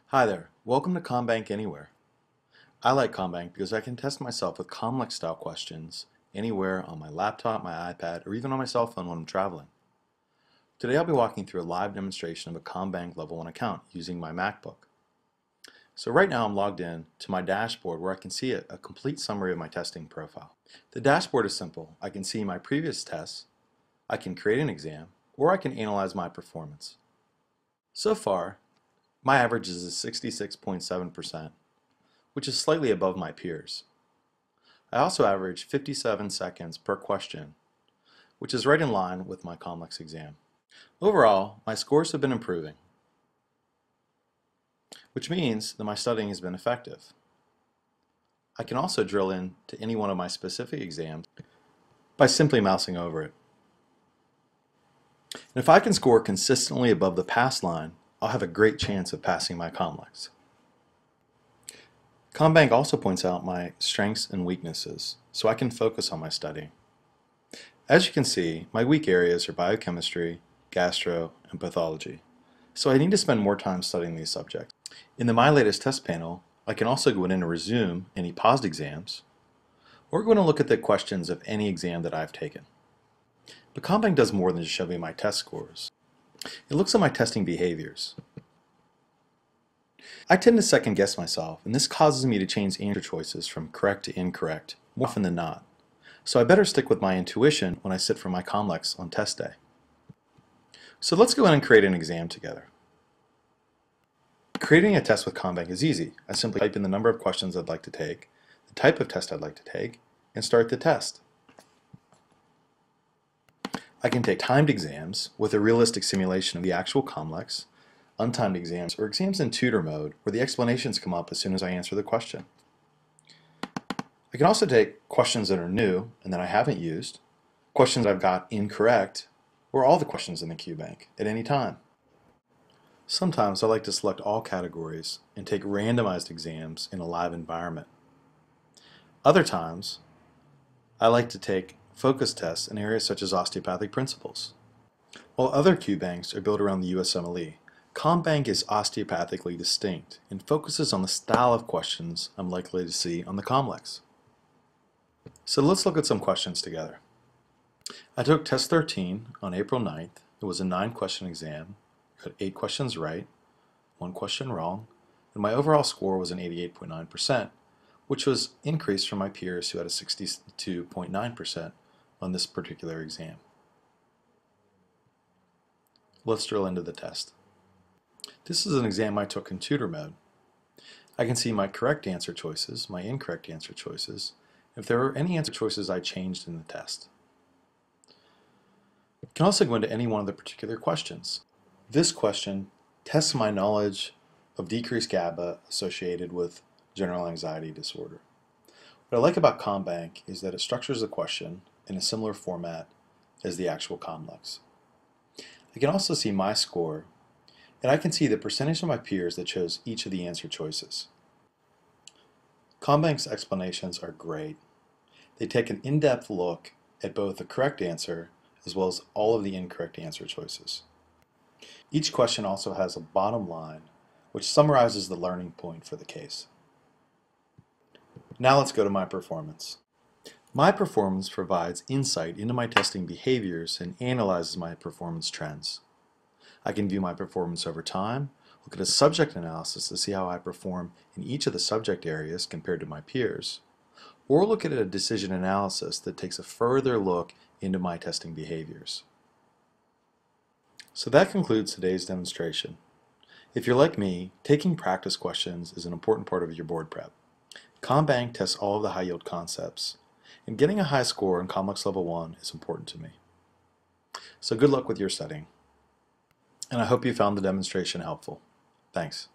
Hi there, welcome to Combank Anywhere. I like Combank because I can test myself with COMLEX style questions anywhere on my laptop, my iPad, or even on my cell phone when I'm traveling. Today I'll be walking through a live demonstration of a Combank Level 1 account using my MacBook. So right now I'm logged in to my dashboard where I can see a complete summary of my testing profile. The dashboard is simple. I can see my previous tests, I can create an exam, or I can analyze my performance. So far, my average is 66.7%, which is slightly above my peers. I also average 57 seconds per question, which is right in line with my COMLEX exam. Overall, my scores have been improving, which means that my studying has been effective. I can also drill into any one of my specific exams by simply mousing over it. And if I can score consistently above the pass line, I'll have a great chance of passing my COMLEX. Combank also points out my strengths and weaknesses, so I can focus on my studying. As you can see, my weak areas are biochemistry, gastro, and pathology, so I need to spend more time studying these subjects. In the My Latest Test panel, I can also go in and resume any paused exams, or go in and look at the questions of any exam that I've taken. But Combank does more than just show me my test scores. It looks at my testing behaviors. I tend to second guess myself, and this causes me to change answer choices from correct to incorrect more often than not. So I better stick with my intuition when I sit for my COMLEX on test day. So let's go in and create an exam together. Creating a test with Combank is easy. I simply type in the number of questions I'd like to take, the type of test I'd like to take, and start the test. I can take timed exams with a realistic simulation of the actual COMLEX, untimed exams, or exams in tutor mode where the explanations come up as soon as I answer the question. I can also take questions that are new and that I haven't used, questions I've got incorrect, or all the questions in the Qbank at any time. Sometimes I like to select all categories and take randomized exams in a live environment. Other times, I like to take focus tests in areas such as osteopathic principles. While other Qbanks are built around the USMLE, Combank is osteopathically distinct and focuses on the style of questions I'm likely to see on the COMLEX. So let's look at some questions together. I took test 13 on April 9th. It was a 9-question exam. I got 8 questions right, 1 question wrong, and my overall score was an 88.9%, which was increased from my peers who had a 62.9% on this particular exam. Let's drill into the test. This is an exam I took in tutor mode. I can see my correct answer choices, my incorrect answer choices, if there were any answer choices I changed in the test. I can also go into any one of the particular questions. This question tests my knowledge of decreased GABA associated with general anxiety disorder. What I like about Combank is that it structures the question in a similar format as the actual COMLEX. I can also see my score, and I can see the percentage of my peers that chose each of the answer choices. Combank's explanations are great. They take an in-depth look at both the correct answer as well as all of the incorrect answer choices. Each question also has a bottom line which summarizes the learning point for the case. Now let's go to my performance. My performance provides insight into my testing behaviors and analyzes my performance trends. I can view my performance over time, look at a subject analysis to see how I perform in each of the subject areas compared to my peers, or look at a decision analysis that takes a further look into my testing behaviors. So that concludes today's demonstration. If you're like me, taking practice questions is an important part of your board prep. Combank tests all of the high-yield concepts, and getting a high score in COMLEX Level 1 is important to me. So good luck with your studying, and I hope you found the demonstration helpful. Thanks.